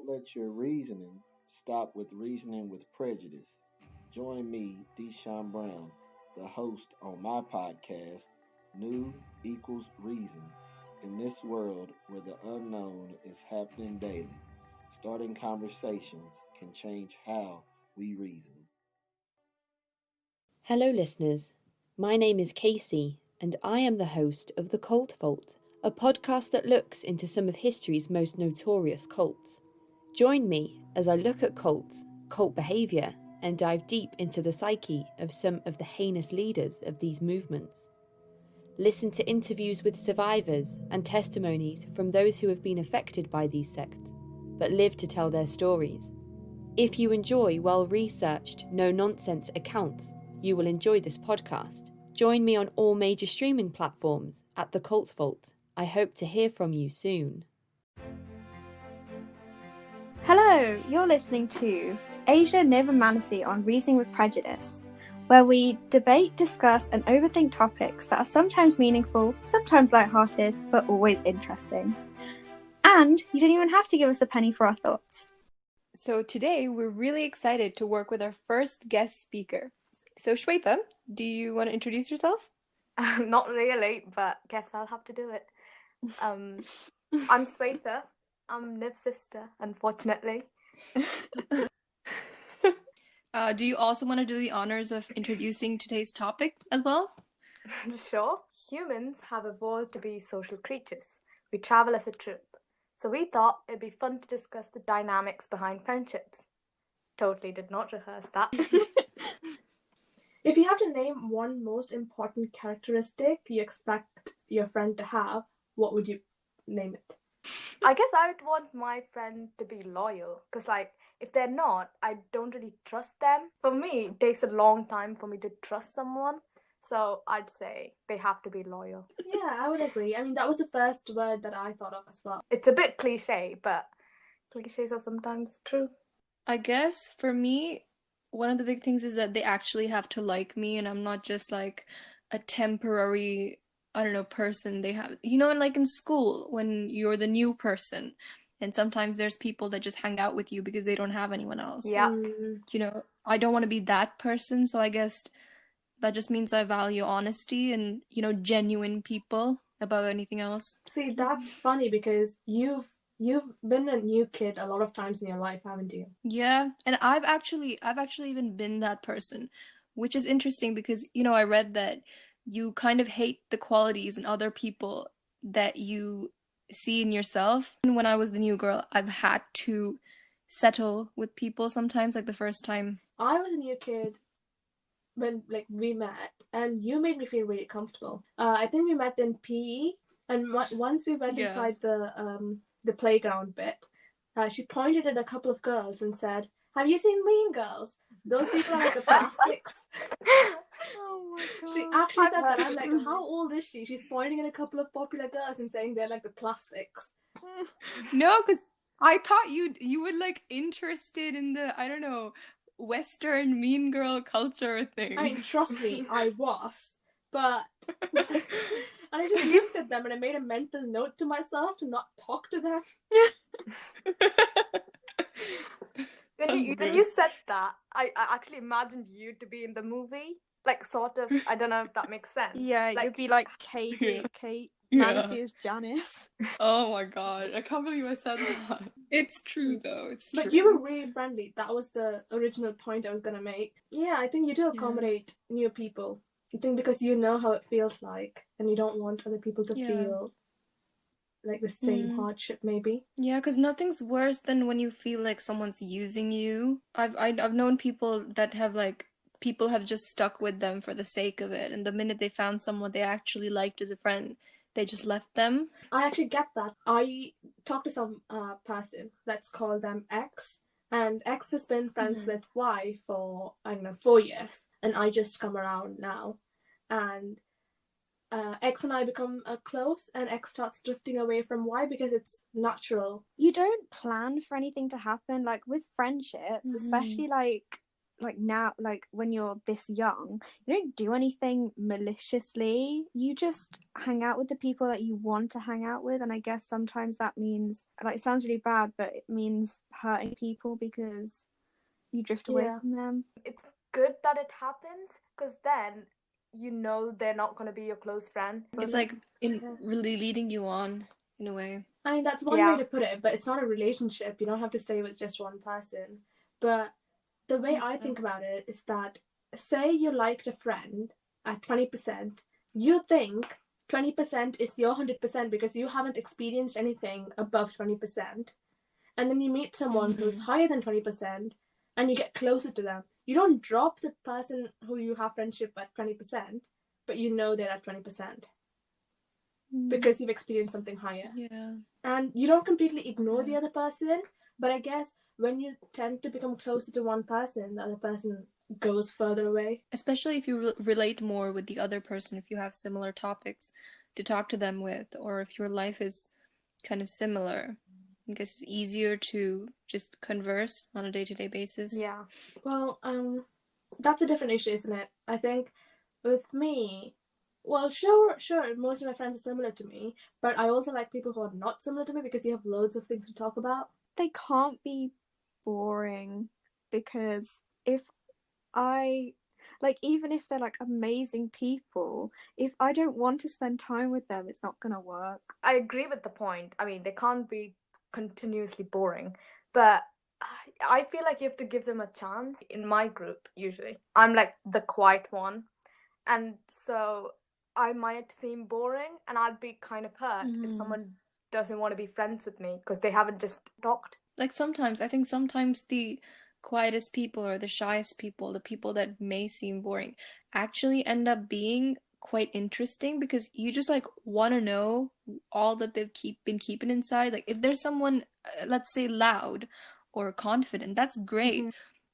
Don't let your reasoning stop with reasoning with prejudice. Join me, Deshaun Brown, the host on my podcast, New Equals Reason, in this world where the unknown is happening daily. Starting conversations can change how we reason. Hello, listeners. My name is Casey, and I am the host of The Cult Vault, a podcast that looks into some of history's most notorious cults. Join me as I look at cults, cult behaviour, and dive deep into the psyche of some of the heinous leaders of these movements. Listen to interviews with survivors and testimonies from those who have been affected by these sects, but live to tell their stories. If you enjoy well-researched, no-nonsense accounts, you will enjoy this podcast. Join me on all major streaming platforms at The Cult Vault. I hope to hear from you soon. Hello, you're listening to Asia Nirvamanasi on Reasoning with Prejudice, where we debate, discuss, and overthink topics that are sometimes meaningful, sometimes lighthearted, but always interesting. And you don't even have to give us a penny for our thoughts. So today we're really excited to work with our first guest speaker. So Shweta, do you want to introduce yourself? Not really, but guess I'll have to do it. I'm Swetha. I'm Niv's sister, unfortunately. Do you also want to do the honors of introducing today's topic as well? Sure. Humans have evolved to be social creatures. We travel as a troop. So we thought it'd be fun to discuss the dynamics behind friendships. Totally did not rehearse that. If you have to name one most important characteristic you expect your friend to have, what would you name it? I guess I would want my friend to be loyal. Because, if they're not, I don't really trust them. For me, it takes a long time for me to trust someone. So I'd say they have to be loyal. Yeah, I would agree. I mean, that was the first word that I thought of as well. It's a bit cliche, but cliches are sometimes true. I guess for me, one of the big things is that they actually have to like me, and I'm not just like a temporary, person they have. And in school, when you're the new person, and sometimes there's people that just hang out with you because they don't have anyone else. Yeah. I don't want to be that person, so I guess that just means I value honesty and, genuine people above anything else. See, that's funny because you've been a new kid a lot of times in your life, haven't you? Yeah, and I've actually even been that person, which is interesting because, I read that you kind of hate the qualities in other people that you see in yourself. And when I was the new girl, I've had to settle with people sometimes, like the first time. I was a new kid when we met, and you made me feel really comfortable. I think we met in PE, and once we went inside the playground bit, she pointed at a couple of girls and said, "Have you seen Mean Girls? Those people are like the plastics." Oh my god. She actually said that. I'm like, how old is she? She's pointing at a couple of popular girls and saying they're like the plastics. No, because I thought you were interested in the, Western mean girl culture thing. I mean, trust me, I was. But and I just looked at them and I made a mental note to myself to not talk to them. When you said that, I actually imagined you to be in the movie. Sort of, I don't know if that makes sense. Yeah, you'd be like Kate Fantasy as Janice. Oh my god, I can't believe I said that. It's true though, it's true. But you were really friendly. That was the original point I was going to make. Yeah, I think you do accommodate new people. I think because you know how it feels like, and you don't want other people to feel like the same hardship, maybe. Yeah, because nothing's worse than when you feel like someone's using you. I've known people that have people have just stuck with them for the sake of it, and the minute they found someone they actually liked as a friend, they just left them. I actually get that. I talked to some person, let's call them X, and X has been friends with Y for, 4 years, and I just come around now. And X and I become close, and X starts drifting away from Y because it's natural. You don't plan for anything to happen, with friendships, especially like now, like when you're this young, you don't do anything maliciously. You just hang out with the people that you want to hang out with. And I guess sometimes that means, like, it sounds really bad, but it means hurting people because you drift away from them. It's good that it happens, because then you know they're not going to be your close friend. It's like really leading you on in a way. I mean, that's one way to put it, but it's not a relationship. You don't have to stay with just one person. But the way I think about it is that, say you liked a friend at 20%, you think 20% is your 100% because you haven't experienced anything above 20%. And then you meet someone who's higher than 20% and you get closer to them. You don't drop the person who you have friendship at 20%, but you know they're at 20%. Because you've experienced something higher. Yeah. And you don't completely ignore the other person, but I guess when you tend to become closer to one person, the other person goes further away. Especially if you relate more with the other person, if you have similar topics to talk to them with, or if your life is kind of similar. I guess it's easier to just converse on a day-to-day basis. Yeah. Well, that's a different issue, isn't it? I think with me, well, sure, most of my friends are similar to me, but I also like people who are not similar to me because you have loads of things to talk about. They can't be boring, because even if they're like amazing people, if I don't want to spend time with them, it's not gonna work. I agree with the point. I mean, they can't be continuously boring, but I feel like you have to give them a chance. In my group, usually, I'm like the quiet one, and so I might seem boring, and I'd be kind of hurt if someone doesn't want to be friends with me because they haven't just talked. Like I think sometimes the quietest people or the shyest people, the people that may seem boring, actually end up being quite interesting because you just like want to know all that they've been keeping inside. Like if there's someone, let's say loud or confident, that's great.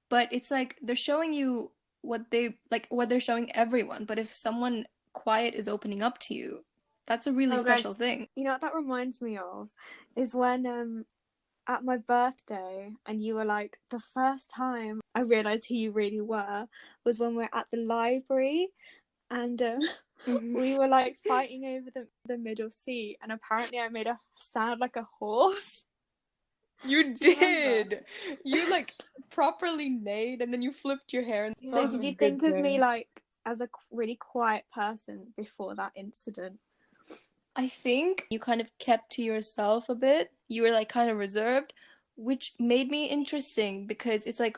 But it's like they're showing you what they're showing everyone. But if someone quiet is opening up to you, that's a really special thing. You know what that reminds me of is when at my birthday, and you were like, the first time I realised who you really were was when we were at the library, and we were like fighting over the middle seat, and apparently I made a sound like a horse. You did. You like properly neighed, and then you flipped your hair. So did you think of me like as a really quiet person before that incident? I think you kind of kept to yourself a bit. You were like kind of reserved, which made me interesting because it's like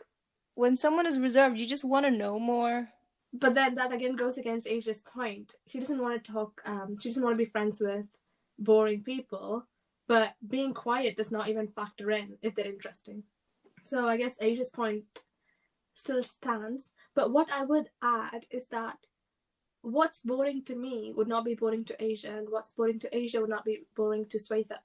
when someone is reserved, you just want to know more. But then that again goes against Asia's point. She doesn't want to talk, she doesn't want to be friends with boring people, but being quiet does not even factor in if they're interesting. So I guess Asia's point still stands. But what I would add is that what's boring to me would not be boring to Asia, and what's boring to Asia would not be boring to Swetha.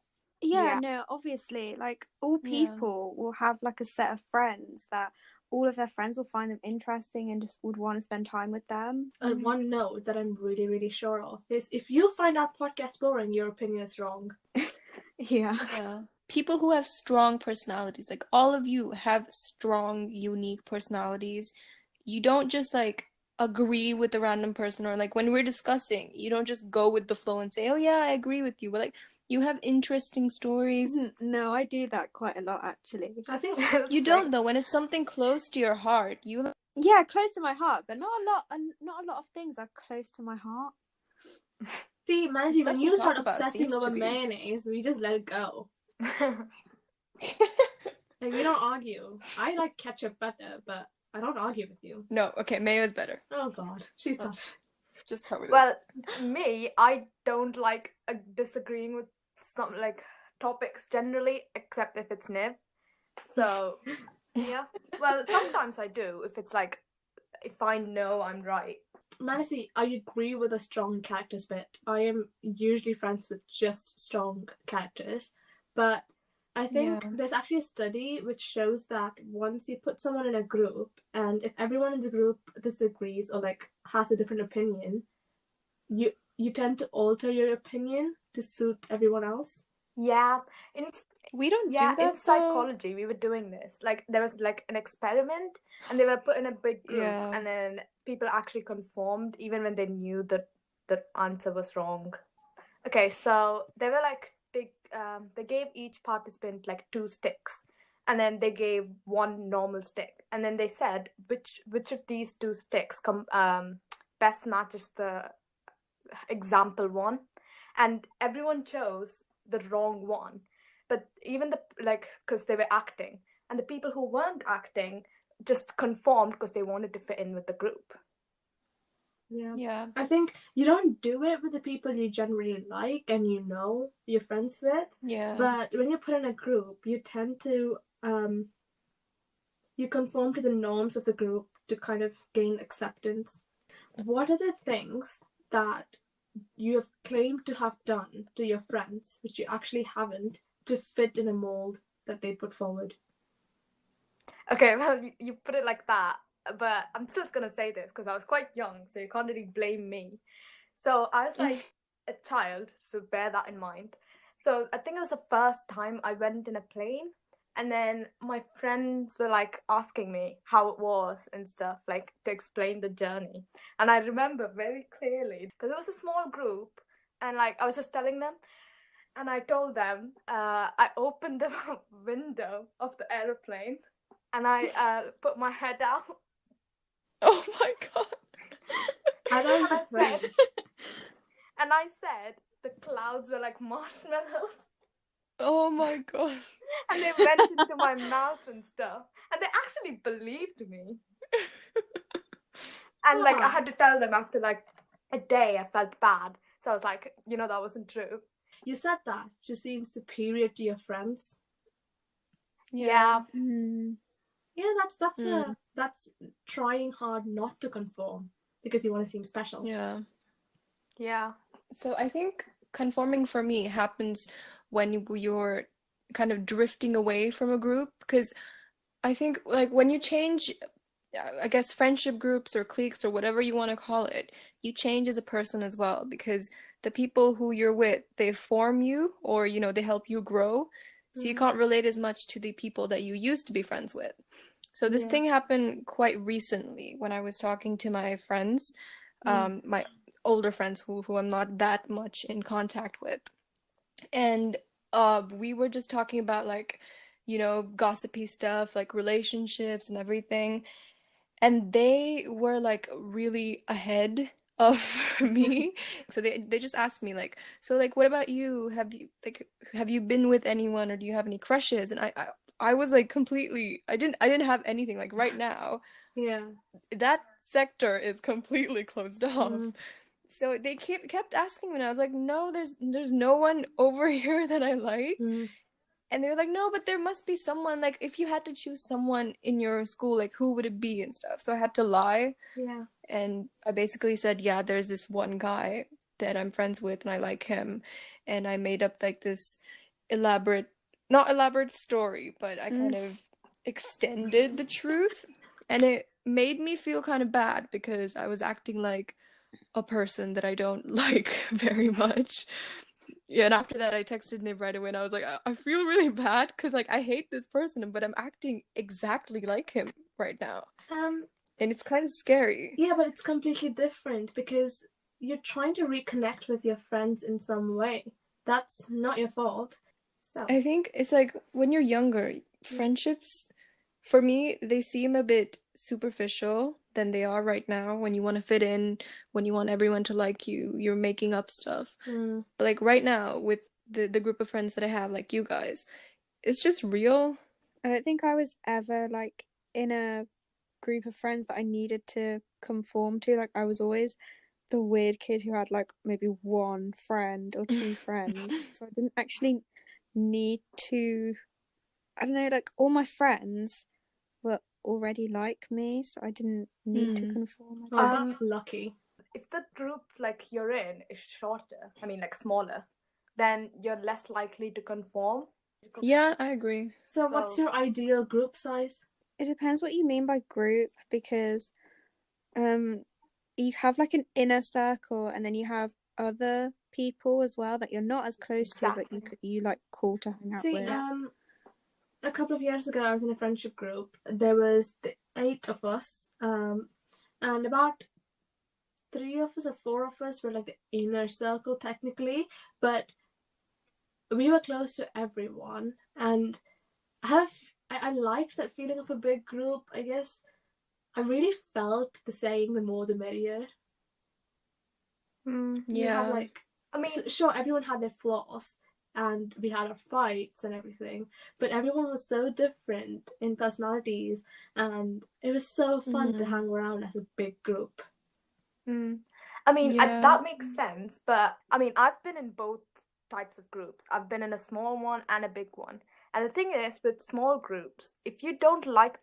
Yeah, no, obviously, like all people will have like a set of friends that all of their friends will find them interesting and just would want to spend time with them. And one note that I'm really, really sure of is if you find our podcast boring, your opinion is wrong. Yeah. People who have strong personalities, like all of you have strong, unique personalities. You don't just like agree with a random person, or like when we're discussing, you don't just go with the flow and say, oh yeah, I agree with you, but like you have interesting stories. No, I do that quite a lot actually. I think you don't though. When it's something close to your heart, yeah, close to my heart, but not a lot of things are close to my heart. See, Mandy, when you start obsessing over mayonnaise, we just let it go. Like, we don't argue. I like ketchup better, but I don't argue with you. No, okay, mayo is better. Oh god, she's done. Just how it is. Well, me, I don't like disagreeing with some like topics generally, except if it's Niv. So, yeah. Well, sometimes I do if it's like, if I know I'm right. Manasi, I agree with a strong characters bit. I am usually friends with just strong characters, but I think there's actually a study which shows that once you put someone in a group, and if everyone in the group disagrees or like has a different opinion, you tend to alter your opinion to suit everyone else. Yeah, in We don't yeah, do in that though. psychology, we were doing this. Like there was like an experiment, and they were put in a big group, Yeah. and then people actually conformed even when they knew that the answer was wrong. Okay, so they were like they gave each participant like 2 sticks, and then they gave one normal stick, and then they said which of these 2 sticks best matches the example one, and everyone chose the wrong one. But even because they were acting, and the people who weren't acting just conformed because they wanted to fit in with the group. Yeah. I think you don't do it with the people you generally like and you're friends with. Yeah. But when you're put in a group, you tend to you conform to the norms of the group to kind of gain acceptance. What are the things that you have claimed to have done to your friends, which you actually haven't, to fit in a mold that they put forward? Okay, well, you put it like that, but I'm still gonna say this because I was quite young, so you can't really blame me. So I was like a child, so bear that in mind. So I think it was the first time I went in a plane, and then my friends were like asking me how it was and stuff, like to explain the journey. And I remember very clearly because it was a small group, and like I was just telling them, and I told them I opened the window of the aeroplane, and I put my head out. Oh my god. I thought it was a plane. And I said the clouds were like marshmallows. Oh my god. And they went into my mouth and stuff. And they actually believed me. And like I had to tell them after like a day I felt bad. So I was like, that wasn't true. You said that to seem superior to your friends. Yeah. Yeah, that's trying hard not to conform because you want to seem special. Yeah. Yeah. So I think conforming for me happens when you're kind of drifting away from a group, because I think like when you change, I guess friendship groups or cliques or whatever you want to call it, you change as a person as well, because the people who you're with, they form you, or they help you grow. So you can't relate as much to the people that you used to be friends with. So this thing happened quite recently when I was talking to my friends, my older friends who I'm not that much in contact with. And we were just talking about like, gossipy stuff, like relationships and everything. And they were like really ahead of me. So they just asked me like, so like what about you? Have you been with anyone, or do you have any crushes? And I was like completely I didn't have anything like right now. Yeah. That sector is completely closed off. So they kept asking me, and I was like, no, there's no one over here that I like. And they were like, no, but there must be someone, like if you had to choose someone in your school, like who would it be and stuff. So I had to lie. Yeah. And I basically said, yeah, there's this one guy that I'm friends with and I like him. And I made up like this not elaborate story, but I kind of extended the truth. And it made me feel kind of bad because I was acting like a person that I don't like very much. Yeah, and after that I texted Nib right away and I was like, I feel really bad because like I hate this person, but I'm acting exactly like him right now. And it's kind of scary. Yeah, but it's completely different because you're trying to reconnect with your friends in some way. That's not your fault. So I think it's like when you're younger, friendships, for me, they seem a bit superficial than they are right now. When you want to fit in, when you want everyone to like you, you're making up stuff. But like right now, with the group of friends that I have, like you guys, it's just real. I don't think I was ever like in a group of friends that I needed to conform to. Like I was always the weird kid who had like maybe one friend or two friends. So I didn't actually need to, I don't know, like all my friends were already like me, so I didn't need to conform. that's lucky. If the group like you're in is shorter, I mean like smaller, then you're less likely to conform. Yeah, I agree. So what's your ideal group size? It depends what you mean by group, because you have like an inner circle and then you have other people as well that you're not as close to, but you like cool to hang out with? A couple of years ago, I was in a friendship group. There was 8 of us, and about 3 of us or 4 of us were like the inner circle technically, but we were close to everyone, and I liked that feeling of a big group. I guess I really felt the saying, the more the merrier. Yeah. I mean, sure, everyone had their flaws, and we had our fights and everything, but everyone was so different in personalities, and it was so fun to hang around as a big group. I mean, that makes sense, but I mean, I've been in both types of groups. I've been in a small one and a big one. And the thing is, with small groups, if you don't like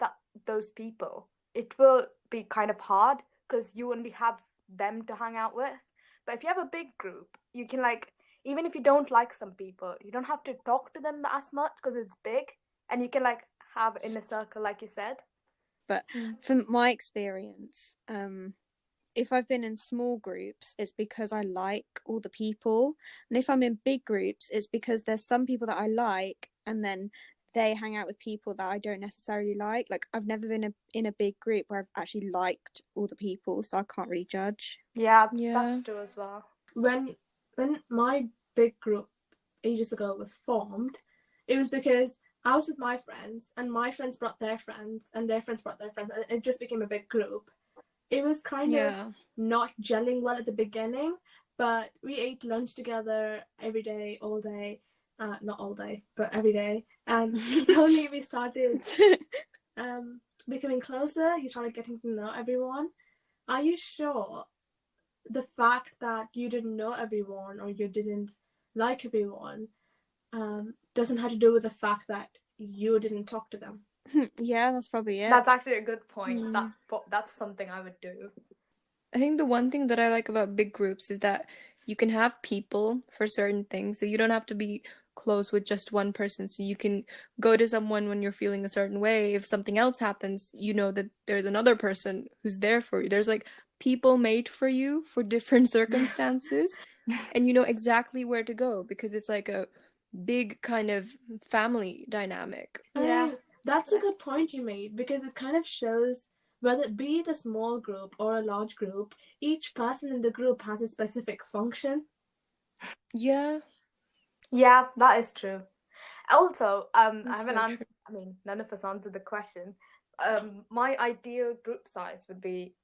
those people, it will be kind of hard because you only have them to hang out with. But if you have a big group, you can even if you don't like some people, you don't have to talk to them as much because it's big, and you can have in a circle, like you said. But from my experience, if I've been in small groups, it's because I like all the people. And if I'm in big groups, it's because there's some people that I like, and then they hang out with people that I don't necessarily like. Like, I've never been in a big group where I've actually liked all the people, so I can't really judge. Yeah, that's true as well. When my big group ages ago was formed, it was because I was with my friends, and my friends brought their friends, and their friends brought their friends, and it just became a big group. It was kind of not gelling well at the beginning, but we ate lunch together every day, all day. Not all day, but every day. And slowly we started becoming closer. You started getting to know everyone. Are you sure the fact that you didn't know everyone or you didn't like everyone doesn't have to do with the fact that you didn't talk to them? Yeah, that's probably it. That's actually a good point. That's something I would do. I think the one thing that I like about big groups is that you can have people for certain things, so you don't have to be close with just one person. So you can go to someone when you're feeling a certain way. If something else happens, you know that there's another person who's there for you. There's people made for you for different circumstances, and you know exactly where to go because it's like a big kind of family dynamic. Yeah, that's a good point you made, because it kind of shows, whether it be it a small group or a large group, each person in the group has a specific function. Yeah, that is true. Also, I haven't answered. I mean, none of us answered the question. My ideal group size would be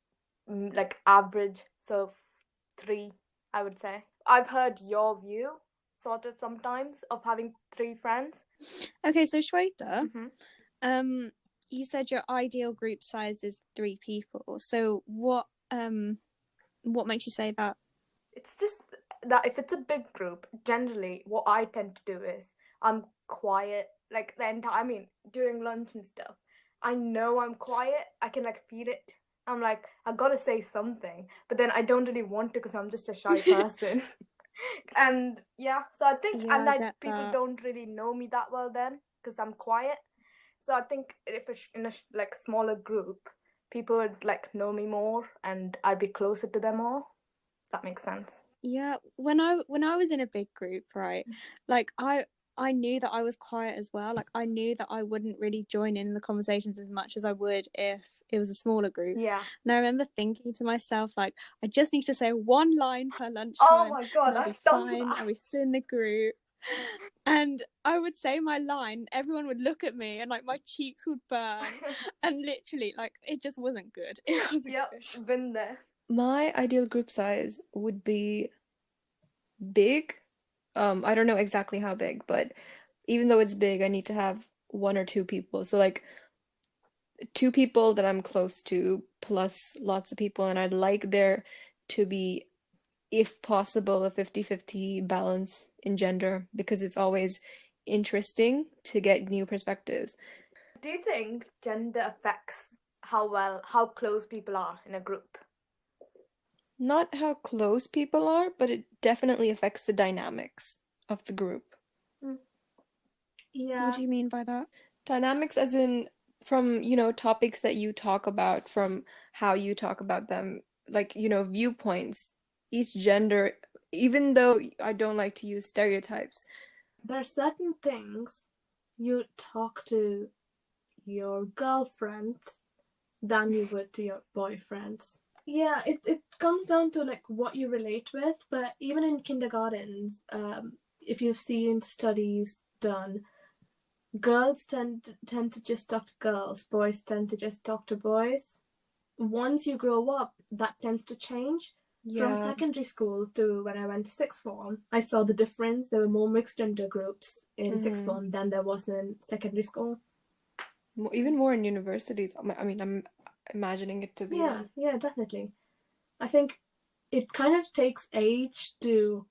average, so 3, I would say. I've heard your view sort of sometimes of having 3 friends. Okay, so Shweta, you said your ideal group size is 3 people. So what makes you say that? It's just that if it's a big group, generally what I tend to do is I'm quiet the entire. I mean, during lunch and stuff, I know I'm quiet. I can feel it. I'm I gotta say something, but then I don't really want to because I'm just a shy person. And so I think, people don't really know me that well then because I'm quiet. So I think if it's in a smaller group, people would know me more and I'd be closer to them all. That makes sense. Yeah, when I was in a big group, right, I knew that I was quiet as well. I knew that I wouldn't really join in the conversations as much as I would if it was a smaller group. Yeah. And I remember thinking to myself, I just need to say one line per lunchtime. Oh my god, I've done that. And we still in the group. And I would say my line, everyone would look at me and my cheeks would burn. And literally, it just wasn't good. It wasn't good. Been there. My ideal group size would be big. I don't know exactly how big, but even though it's big, I need to have 1 or 2 people. So 2 people that I'm close to plus lots of people, and I'd like there to be, if possible, a 50-50 balance in gender because it's always interesting to get new perspectives. Do you think gender affects how close people are in a group? Not how close people are, but it definitely affects the dynamics of the group. Yeah. What do you mean by that? Dynamics as in from, topics that you talk about, from how you talk about them, viewpoints. Each gender even though I don't like to use stereotypes. There are certain things you talk to your girlfriends than you would to your boyfriends. Yeah, it comes down to like what you relate with, but even in kindergartens, if you've seen studies done, girls tend to just talk to girls, boys tend to just talk to boys. Once you grow up, that tends to change. From secondary school to when I went to sixth form, I saw the difference. There were more mixed gender groups in sixth form than there was in secondary school. Even more in universities. I mean, I'm imagining it to be. Yeah, definitely. I think it kind of takes age to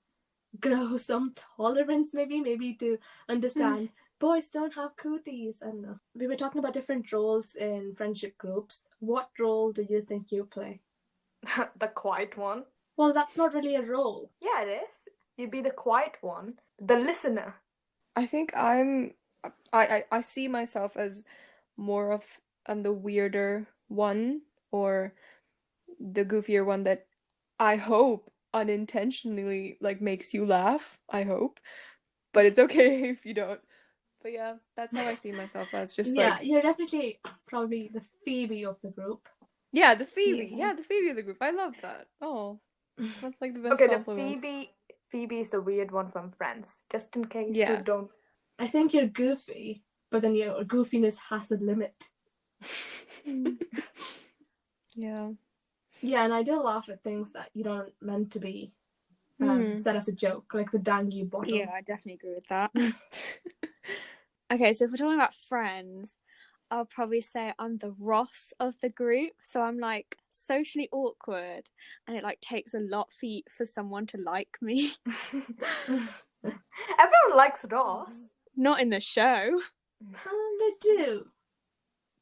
grow some tolerance, maybe to understand boys don't have cooties. I don't know. We were talking about different roles in friendship groups. What role do you think you play? The quiet one. Well, that's not really a role. Yeah, it is. You'd be the quiet one, the listener. I think I see myself as more of the weirder one, or the goofier one that I hope unintentionally like makes you laugh. I hope, but it's okay if you don't. But yeah, that's how I see myself as. Just like, you're definitely probably the Phoebe of the group. yeah, the Phoebe. Yeah, the Phoebe of the group. I love that. Oh, that's like the best Okay, compliment. the Phoebe is the weird one from Friends. Just in case Yeah. you don't. I think you're goofy, but then your goofiness has a limit. Yeah. Yeah, and I do laugh at things that you don't meant to be said as a joke, like the dangy bottle. Yeah, I definitely agree with that. Okay, so if we're talking about friends, I'll probably say I'm the Ross of the group. So I'm like socially awkward, and it like takes a lot for someone to like me. Everyone likes Ross. Not in the show. They do.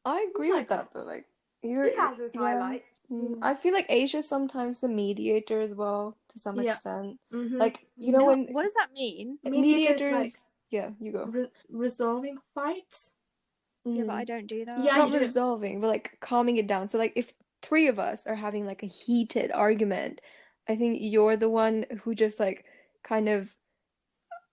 I agree with that though. Like, he has his highlight. I feel like Asia's sometimes the mediator as well, to some extent. Mm-hmm. Like, you know, when what does that mean? mediators, like yeah, you go. Resolving fights. Yeah, but I don't do that. Yeah, not resolving, but like calming it down. So like if three of us are having like a heated argument, I think you're the one who just like kind of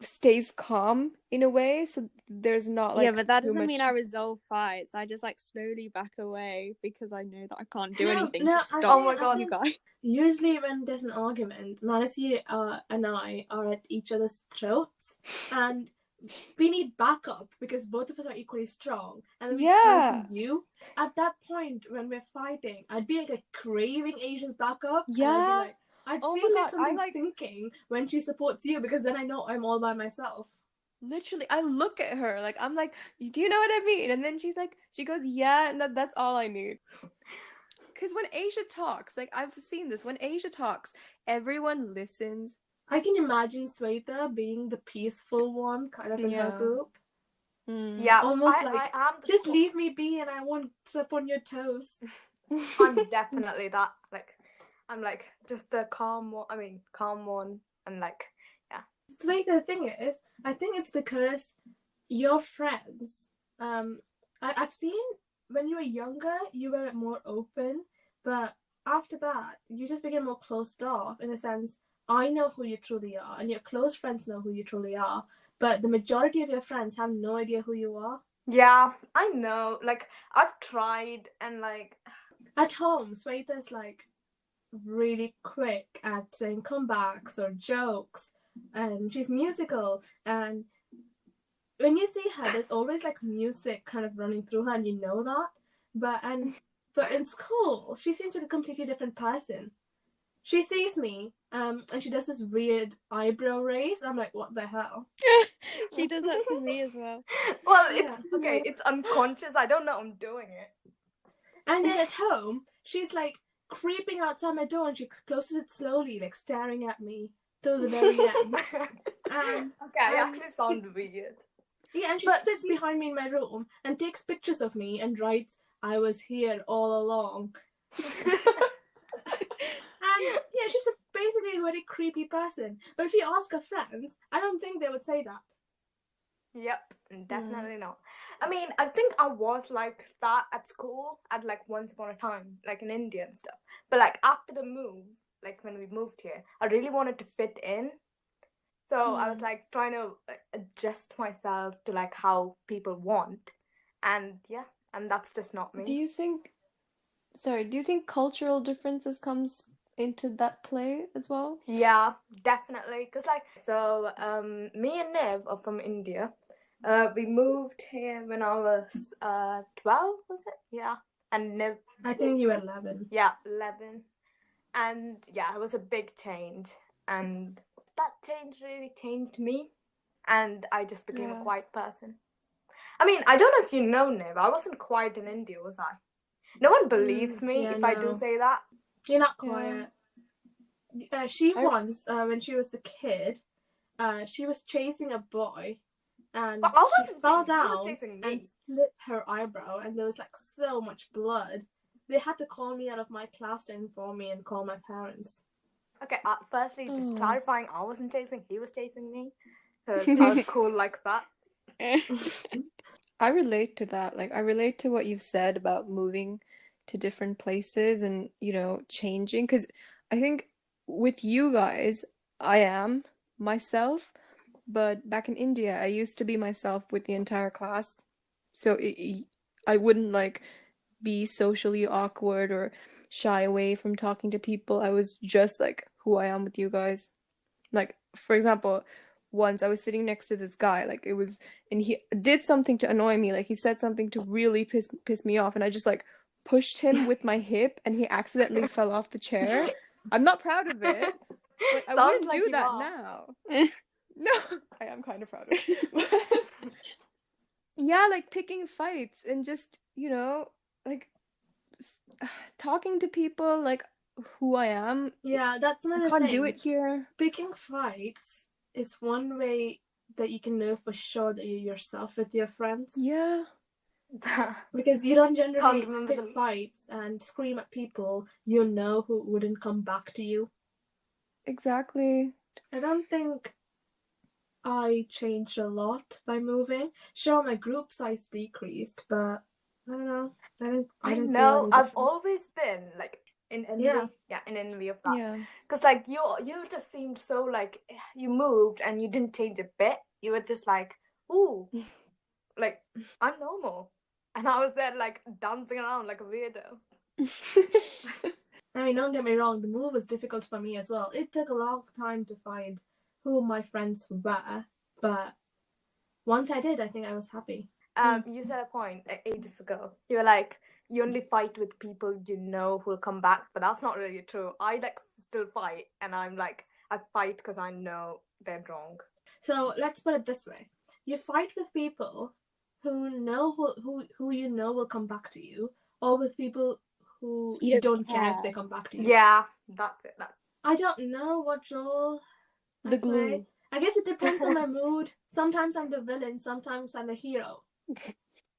stays calm in a way, so there's not like but that too doesn't much... mean I resolve fights. I just like slowly back away because I know that I can't do anything to stop oh my God. you guys. Usually when there's an argument, Manasi and I are at each other's throats, and we need backup because both of us are equally strong, and then we turn to you. At that point when we're fighting, I'd be like craving Asia's backup. Yeah. I'd feel like something's thinking when she supports you, because then I know I'm all by myself. Literally, I look at her like, I'm like, do you know what I mean? And then she's like, she goes, yeah, and that's all I need. Because when Asia talks, like I've seen this, when Asia talks, everyone listens. I can imagine Sweta being the peaceful one, kind of in her group. Yeah, almost I am just leave me be and I won't step on your toes. I'm definitely that. Like, I'm like just the calm one, and like, yeah. Sweta, the thing is, I think it's because your friends, I've seen when you were younger, you were more open, but after that, you just became more closed off, in the sense, I know who you truly are, and your close friends know who you truly are, but the majority of your friends have no idea who you are. Yeah, I know. Like, I've tried, and like... At home, Sweta's like really quick at saying comebacks or jokes, and she's musical, and when you see her, there's always like music kind of running through her, and you know that. But in school, she seems like a completely different person. She sees me, and she does this weird eyebrow raise. I'm like, what the hell? She does that to me as well. Well, it's okay. It's unconscious. I don't know I'm doing it. And then at home, she's like creeping outside my door, and she closes it slowly, like staring at me till the very end. Okay, I actually sound weird. Yeah, and she sits behind me in my room and takes pictures of me and writes, "I was here all along." And yeah, she's basically a very creepy person. But if you ask her friends, I don't think they would say that. Yep, definitely not. I mean, I think I was like that at school at like once upon a time, like in India and stuff. But like after the move, like when we moved here, I really wanted to fit in. So I was like trying to adjust myself to like how people want. And yeah, and that's just not me. Do you think cultural differences comes into that play as well? Yeah, definitely. Because like, so me and Nev are from India. We moved here when I was 12, was it? Yeah. And Nev, I think you were 11. yeah, 11. And yeah, it was a big change. And that change really changed me. And I just became a quiet person. I mean, I don't know if you know, Nev, I wasn't quiet in India, was I? No one believes me if I do say that. You're not quiet. Once, when she was a kid, she was chasing a boy, and she fell down and split her eyebrow, and there was like so much blood. They had to call me out of my class to inform me and call my parents. Okay, firstly, just clarifying, I wasn't chasing, he was chasing me. Because I was cool like that. I relate to that. Like, I relate to what you've said about moving to different places and, you know, changing. Because I think with you guys, I am myself. But back in India, I used to be myself with the entire class. So I wouldn't like be socially awkward or shy away from talking to people. I was just like who I am with you guys. Like, for example, once I was sitting next to this guy, like it was, and he did something to annoy me. Like he said something to really piss me off, and I just like pushed him with my hip, and he accidentally fell off the chair. I'm not proud of it, but I wouldn't do that now. No, I am kind of proud of it. Yeah, like picking fights and just, you know, like talking to people like who I am. Yeah, that's another thing. I can't do it here. Picking fights is one way that you can know for sure that you're yourself with your friends. Yeah. Because you don't generally pick fights and scream at people you know who wouldn't come back to you. Exactly. I don't think I changed a lot by moving. Sure, my group size decreased, but I don't know. I didn't know. I've always been like in envy. Yeah, in envy of that. Yeah. Because like you just seemed so like you moved and you didn't change a bit. You were just like, ooh, like I'm normal, and I was there like dancing around like a weirdo. I mean, don't get me wrong. The move was difficult for me as well. It took a long time to find who my friends were, but once I did, I think I was happy. You said a point ages ago. You were like, you only fight with people you know who'll come back, but that's not really true. I like still fight, and I'm like, I fight because I know they're wrong. So let's put it this way: you fight with people who know who you know will come back to you, or with people who you don't care if they come back to you. Yeah, that's it. I don't know what role. The glue. I guess it depends on my mood. Sometimes I'm the villain, sometimes I'm the hero.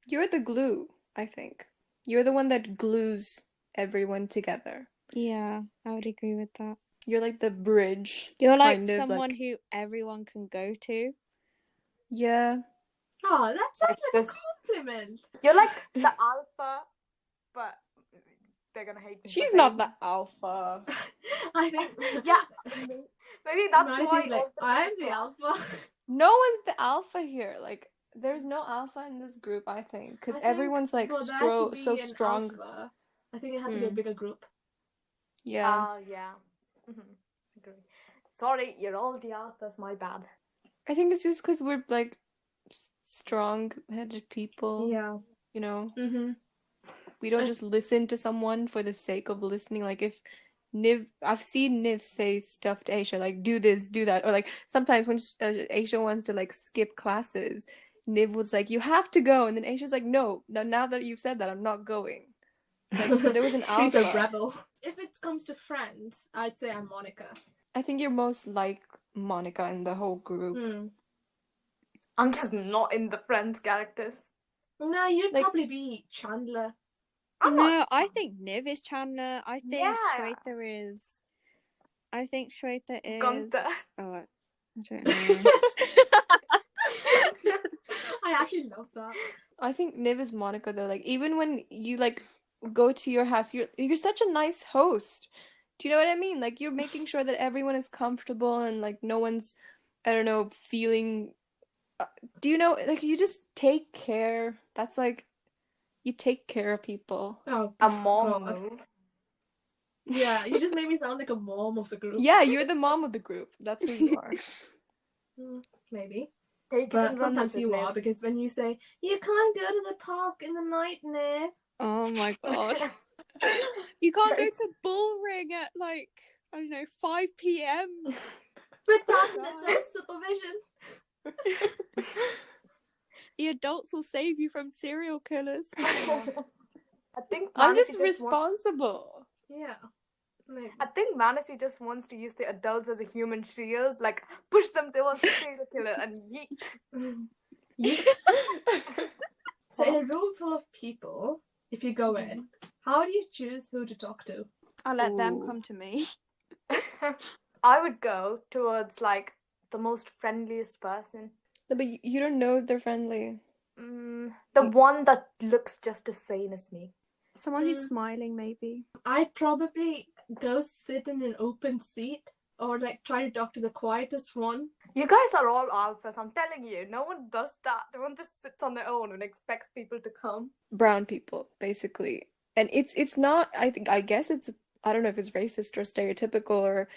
You're the glue, I think. You're the one that glues everyone together. Yeah, I would agree with that. You're like the bridge. You're like someone who everyone can go to. Yeah. Oh, that sounds like a compliment. You're like the alpha, but they're gonna hate me. She's not the alpha. I think, yeah. Maybe that's why. Like, I'm the alpha. No one's the alpha here. Like, there's no alpha in this group, I think. Because everyone's like so strong. Alpha, I think it has to be a bigger group. Yeah. Yeah. Agree. Sorry, you're all the alphas, my bad. I think it's just because we're like strong-headed people. Yeah. You know? Mm-hmm. We don't just listen to someone for the sake of listening. Like if I've seen Niv say stuff to Aisha, like do this, do that. Or like sometimes when Aisha wants to like skip classes, Niv was like, you have to go. And then Aisha's like, no, now that you've said that, I'm not going. Like, there was an alpha. She's a rebel. If it comes to friends, I'd say I'm Monica. I think you're most like Monica in the whole group. I'm just not in the friends characters. No, you'd probably be Chandler. I think Niv is Chandler. I think Shweta is. I think Shweta is. Gunther. Oh, I don't know. I actually love that. I think Niv is Monica though. Like even when you like go to your house, you're such a nice host. Do you know what I mean? Like, you're making sure that everyone is comfortable and, like, no one's, I don't know, feeling. Do you know, like, you just take care. That's like, you take care of people. Oh, A mom God. move. Yeah, you just made me sound like a mom of the group. Yeah, you're the mom of the group. That's who you are. Maybe. Take it But and run sometimes with it, you Liv. are, because when you say, you can't go to the park in the night, Nick. Oh my god. You can't go to Bull Ring at like, I don't know, 5 p.m. Without an God. adult supervision. The adults will save you from serial killers. I think I'm Manasi just responsible. Yeah. Maybe. I think Manasi just wants to use the adults as a human shield, like push them towards the serial killer and yeet. Yeet. So in a room full of people, if you go in, how do you choose who to talk to? I'll let them Ooh. come to me. I would go towards like the most friendliest person. No, but you don't know if they're friendly. The one that looks just as sane as me. Someone who's smiling, maybe. I'd probably go sit in an open seat or like try to talk to the quietest one. You guys are all alphas, I'm telling you. No one does that. No one just sits on their own and expects people to come. Brown people, basically. And it's not, I guess it's, I don't know if it's racist or stereotypical or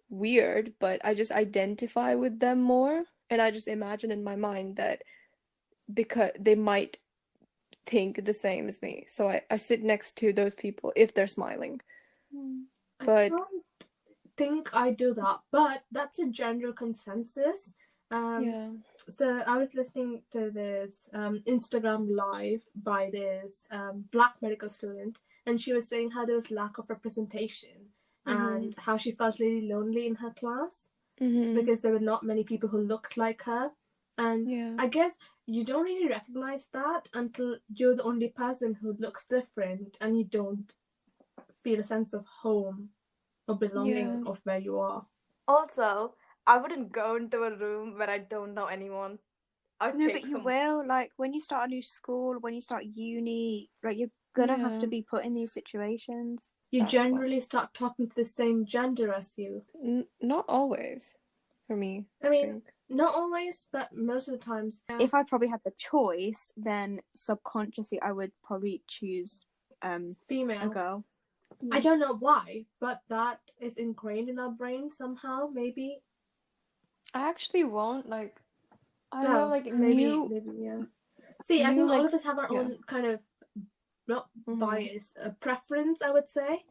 weird, but I just identify with them more. And I just imagine in my mind that because they might think the same as me. So I sit next to those people if they're smiling. I But don't think I do that, but that's a general consensus. yeah. So I was listening to this Instagram live by this black medical student, and she was saying how there was lack of representation and how she felt really lonely in her class because there were not many people who looked like her. And Yeah. I guess you don't really recognize that until you're the only person who looks different and you don't feel a sense of home or belonging of where you are. Also, I wouldn't go into a room where I don't know anyone. I'd No, take but you some. will. Like, when you start a new school, when you start uni, like, you're gonna have to be put in these situations. You That's generally start talking to the same gender as you. Not always, for me. I mean, think. not always, but most of the times. If I probably had the choice, then subconsciously I would probably choose Female. a girl. I don't know why, but that is ingrained in our brain somehow, maybe. I actually won't, like, I don't know, like, maybe, new. yeah. See, I think all of us have our yeah. own kind of, not bias, a preference, I would say.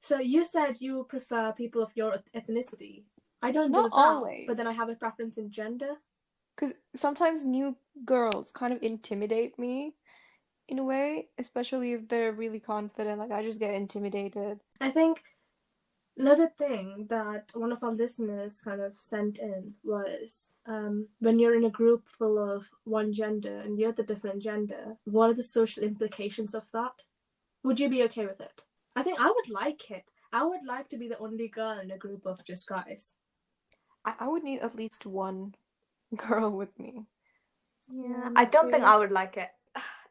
So you said you prefer people of your ethnicity. I don't do Not that, always. but then I have a preference in gender. Because sometimes new girls kind of intimidate me in a way, especially if they're really confident. Like, I just get intimidated. I think another thing that one of our listeners kind of sent in was when you're in a group full of one gender and you're the different gender, what are the social implications of that? Would you be okay with it? I think I would like it. I would like to be the only girl in a group of just guys. I would need at least one girl with me. Yeah, I don't think I would like it.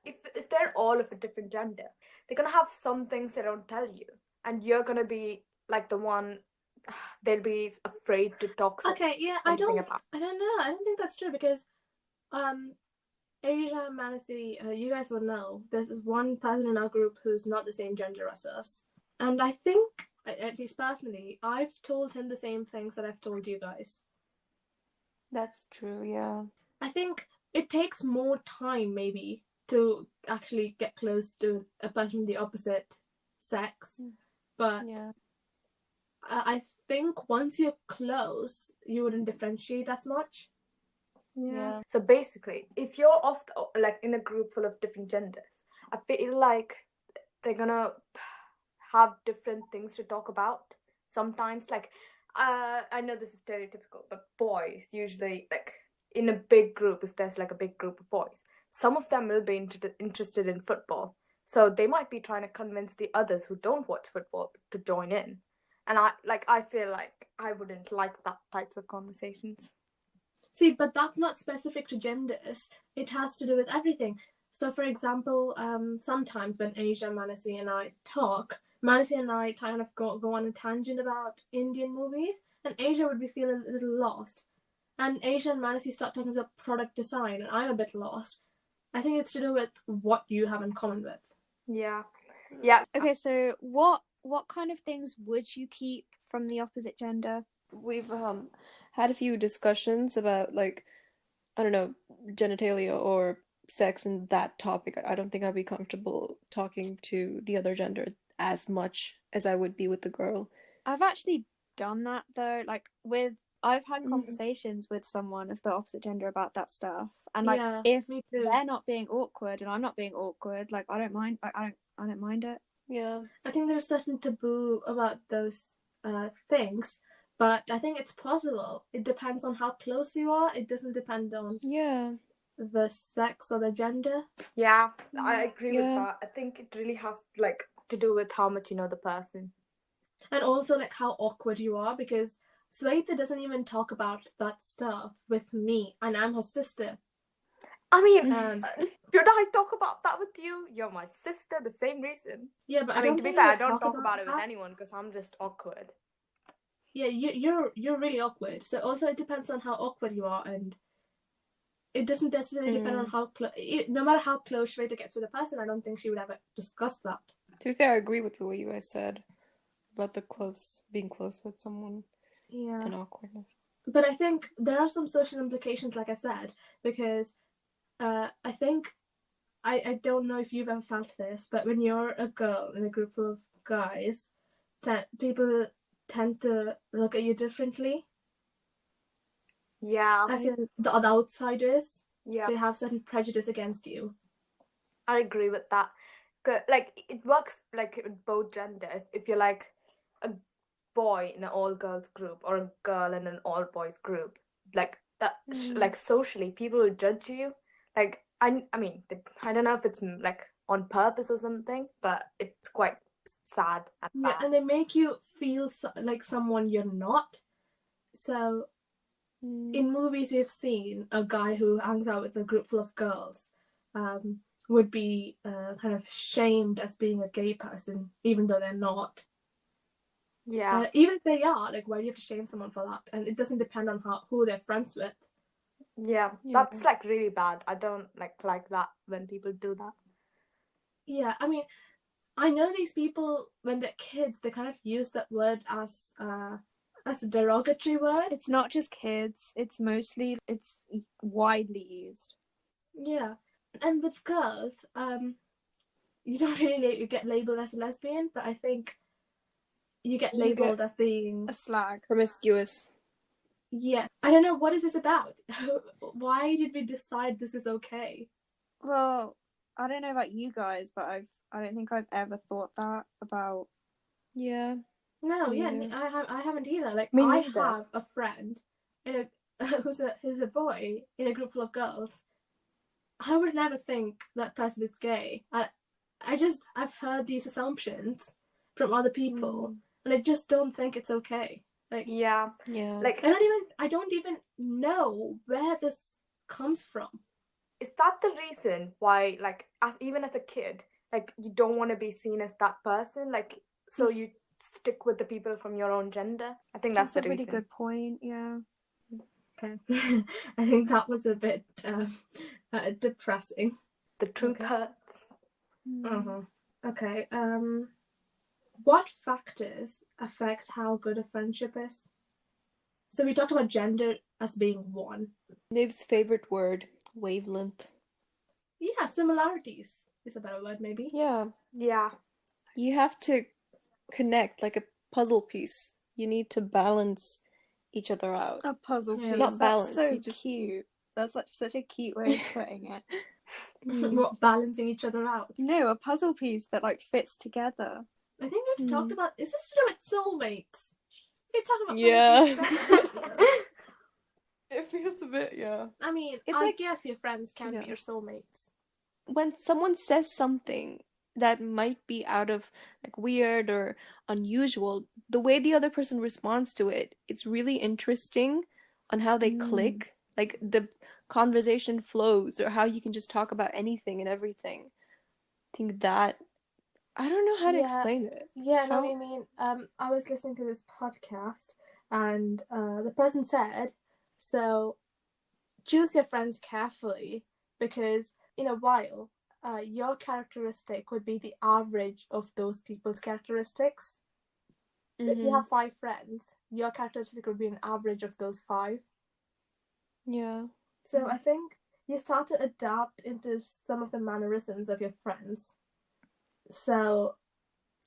If they're all of a different gender, they're gonna have some things they don't tell you, and you're gonna be like the one they'll be afraid to talk. Okay, yeah, I don't know. I don't think that's true because, Asia, Manasi, you guys will know. There's this one person in our group who's not the same gender as us, and I think, at least personally, I've told him the same things that I've told you guys. That's true, yeah. I think it takes more time, maybe, to actually get close to a person from the opposite sex. But yeah. I think once you're close, you wouldn't differentiate as much. Yeah. So basically, if you're like in a group full of different genders, I feel like they're gonna have different things to talk about. Sometimes, like, I know this is stereotypical, but boys usually, like, in a big group, if there's like a big group of boys, some of them will be interested in football. So they might be trying to convince the others who don't watch football to join in. And I feel like I wouldn't like that types of conversations. See, but that's not specific to genders. It has to do with everything. So, for example, sometimes when Asia, Manasi, and I talk, Manasi and I kind of go on a tangent about Indian movies, and Asia would be feeling a little lost. And Asia and Manasi start talking about product design, and I'm a bit lost. I think it's to do with what you have in common with. Yeah. Okay, so what kind of things would you keep from the opposite gender? We've had a few discussions about, like, I don't know, genitalia or sex and that topic. I don't think I'd be comfortable talking to the other gender as much as I would be with the girl. I've actually done that though. Like I've had conversations with someone of the opposite gender about that stuff, and like if they're not being awkward and I'm not being awkward, like I don't mind. Like I don't mind it. Yeah, I think there's certain taboo about those things, but I think it's possible. It depends on how close you are. It doesn't depend on the sex or the gender. Yeah, I agree with that. I think it really has like to do with how much you know the person. And also like how awkward you are, because Sweta doesn't even talk about that stuff with me, and I'm her sister. I mean, should I talk about that with you? You're my sister, the same reason. Yeah, but I mean, to be fair, I don't talk about it with anyone because I'm just awkward. Yeah, you're really awkward. So also it depends on how awkward you are, and it doesn't necessarily depend on how close. No matter how close Shweta gets with a person, I don't think she would ever discuss that. To be fair, I agree with what you guys said about the being close with someone. Yeah. And awkwardness. But I think there are some social implications, like I said, because I think I don't know if you've ever felt this, but when you're a girl in a group full of guys, people tend to look at you differently. Yeah. As in the outsiders. Yeah. They have certain prejudice against you. I agree with that. Like it works like with both genders. If you're like a boy in an all-girls group or a girl in an all-boys group, like that, like socially, people will judge you. Like I mean, I don't know if it's like on purpose or something, but it's quite sad. And they make you feel like someone you're not. So in movies we've seen a guy who hangs out with a group full of girls would be kind of shamed as being a gay person, even though they're not. Yeah. Even if they are, like, why do you have to shame someone for that? And it doesn't depend on who they're friends with. Yeah, that's like really bad. I don't like that when people do that. Yeah, I mean, I know these people, when they're kids, they kind of use that word as a derogatory word. It's not just kids. It's widely used. Yeah. And with girls, you don't really get labeled as a lesbian, but I think you get labeled as being a slag. Promiscuous. Yeah. I don't know, what is this about? Why did we decide this is okay? Well, I don't know about you guys, but I don't think I've ever thought that about. Yeah. No, I haven't either. Like, I have a friend who's a boy in a group full of girls. I would never think that person is gay. I've heard these assumptions from other people, and I just don't think it's okay. Like, yeah. Like, I don't even know where this comes from. Is that the reason why, like, even as a kid, like, you don't want to be seen as that person? Like, so you stick with the people from your own gender? I think that's the reason. That's a really good point, yeah. Okay. I think that was a bit depressing. The truth hurts. Okay. What factors affect how good a friendship is? So we talked about gender as being one. Nive's favorite word, wavelength. Yeah, similarities is a better word, maybe. Yeah. Yeah. You have to connect like a puzzle piece. You need to balance each other out. A puzzle piece. Not balance. That's so cute. That's such a cute way of putting it. What, balancing each other out? No, a puzzle piece that like fits together. I think we've talked about. Is this to do with soulmates? We're talking about. It feels a bit, yeah. I mean, I guess your friends can be your soulmates. When someone says something that might be out of like weird or unusual, the way the other person responds to it, it's really interesting on how they click. Like the conversation flows, or how you can just talk about anything and everything. I think that I don't know how to Yeah. explain it. Yeah, I know How? what you mean. I was listening to this podcast, and the person said, so choose your friends carefully, because in a while, your characteristic would be the average of those people's characteristics. So if you have 5 friends, your characteristic would be an average of those 5. Yeah. So I think you start to adapt into some of the mannerisms of your friends. So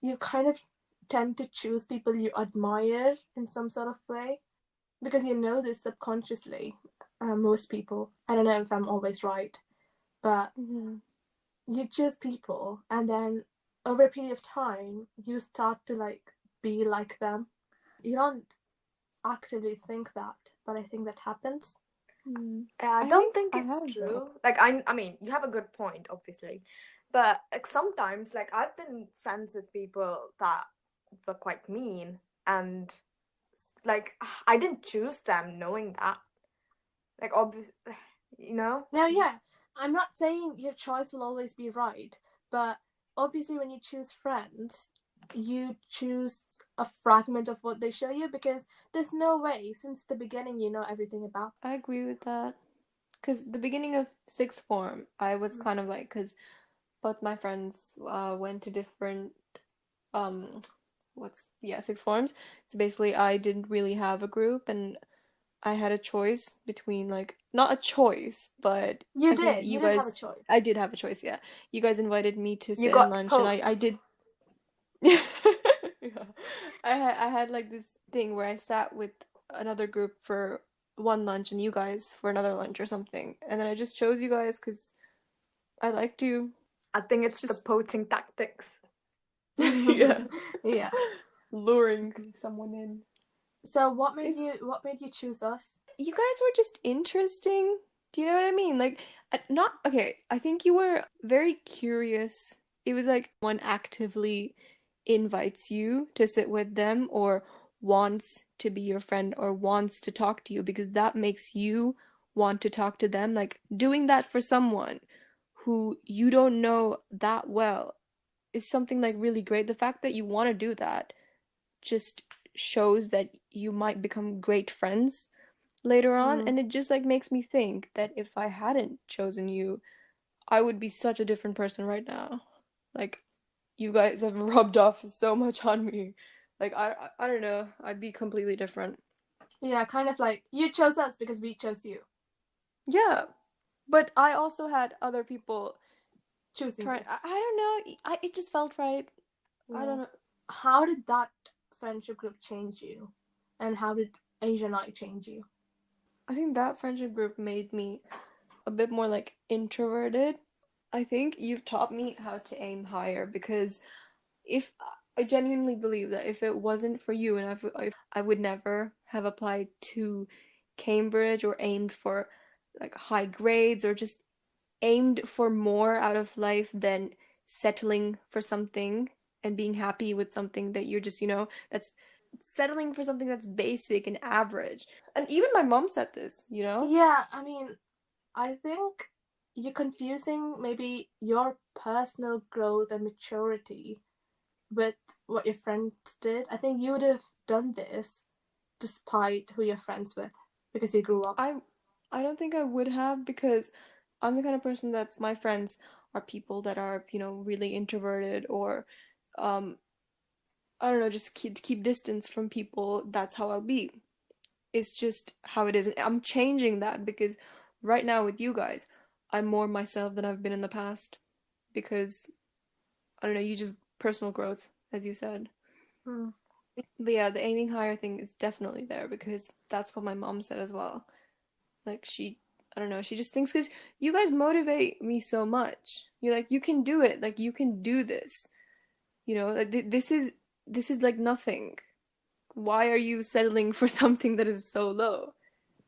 you kind of tend to choose people you admire in some sort of way, because you know this subconsciously. Most people, I don't know if I'm always right, but you choose people, and then over a period of time, you start to like be like them. You don't actively think that, but I think that happens. I don't think it's true. Like, I mean, you have a good point, obviously, but like sometimes, like I've been friends with people that were quite mean, and like I didn't choose them knowing that. Like, obviously, you know. Now, yeah, I'm not saying your choice will always be right, but obviously, when you choose friends, you choose a fragment of what they show you, because there's no way since the beginning you know everything about. I agree with that. Because the beginning of sixth form, I was kind of like, because both my friends went to different, um, sixth forms. So basically, I didn't really have a group, and I had a choice between, like, not a choice, but You I think did. you You did have a guys, choice. I did have a choice, yeah. You guys invited me to You sit in got lunch, and I poked. did. Yeah. I had like this thing where I sat with another group for one lunch and you guys for another lunch or something. And then I just chose you guys because I liked you. I think It's it's the just poaching tactics. yeah, Yeah. luring someone in. So what made It's you choose us? you guys were just interesting. Do you know what I mean? Like, not okay. I think you were very curious. It was like one actively invites you to sit with them or wants to be your friend or wants to talk to you because that makes you want to talk to them. Like, doing that for someone who you don't know that well is something like really great. The fact that you want to do that just shows that you might become great friends later on, and it just like makes me think that if I hadn't chosen you, I would be such a different person right now. Like, you guys have rubbed off so much on me. Like, I don't know, I'd be completely different. Yeah, kind of like you chose us because we chose you. Yeah, but I also had other people Choosing trying. you. I don't know. It just felt right. I don't know. How did that friendship group change you? And how did Asia and I change you? I think that friendship group made me a bit more like introverted. I think you've taught me how to aim higher because if I genuinely believe that if it wasn't for you and if I would never have applied to Cambridge or aimed for like high grades or just aimed for more out of life than settling for something and being happy with something that you're just, that's settling for something that's basic and average. And even my mom said this, Yeah, I mean, I think you're confusing maybe your personal growth and maturity with what your friends did. I think you would have done this despite who you're friends with because you grew up. I don't think I would have because I'm the kind of person that's my friends are people that are, really introverted or um I don't know, just keep distance from people. That's how I'll be. It's just how it is. And I'm changing that because right now with you guys, I'm more myself than I've been in the past because I don't know, you just personal growth, as you said. But yeah, the aiming higher thing is definitely there because that's what my mom said as well. Like I don't know, she just thinks because you guys motivate me so much. You're like, you can do it. Like you can do this. Like this is like nothing. Why are you settling for something that is so low?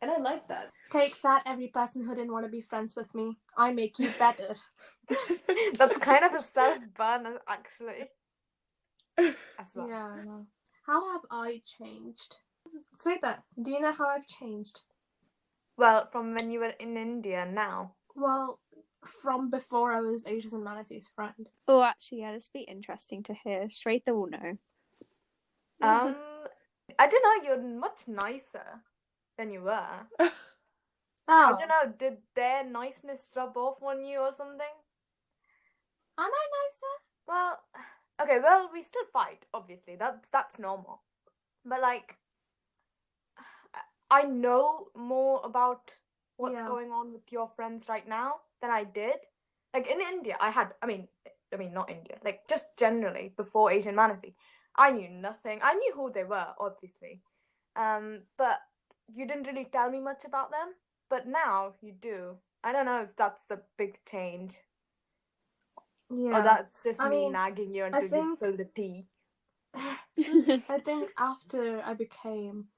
And I like that. Take that, every person who didn't want to be friends with me. I make you better. That's kind of a self-burn, actually. As well. Yeah, I know. How have I changed? Sweta, do you know how I've changed? Well, from when you were in India now. Well, from before I was Asia's and Manasseh's friend. Oh, actually, yeah, this would be interesting to hear. Shweta will know. I don't know. You're much nicer than you were. I don't know. Did their niceness rub off on you or something? Am I nicer? Well, okay. Well, we still fight. Obviously, that's normal. But like, I know more about what's going on with your friends right now than I did. Like in India, I mean, not India. Like just generally before Asian Manasseh, I knew nothing. I knew who they were, obviously, but you didn't really tell me much about them. But now you do. I don't know if that's the big change. Yeah. Or that's just me nagging you until you spill the tea. I think after I became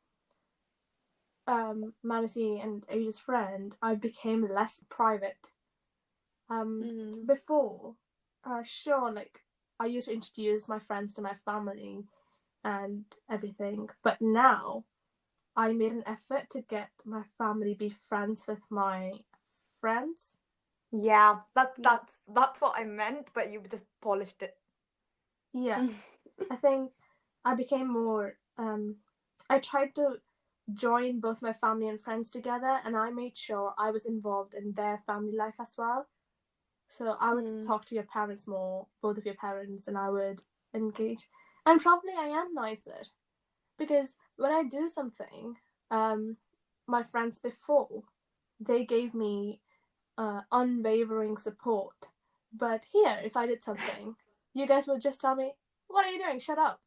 Manasseh and Asia's friend, I became less private. Before, sure, like I used to introduce my friends to my family and everything, but now I made an effort to get my family be friends with my friends. Yeah, that's what I meant, but you just polished it. Yeah. I think I became more I tried to join both my family and friends together, and I made sure I was involved in their family life as well. So I would talk to your parents more, both of your parents, and I would engage. And probably I am nicer because when I do something, my friends before, they gave me unwavering support. But here, if I did something, you guys would just tell me, "What are you doing? Shut up."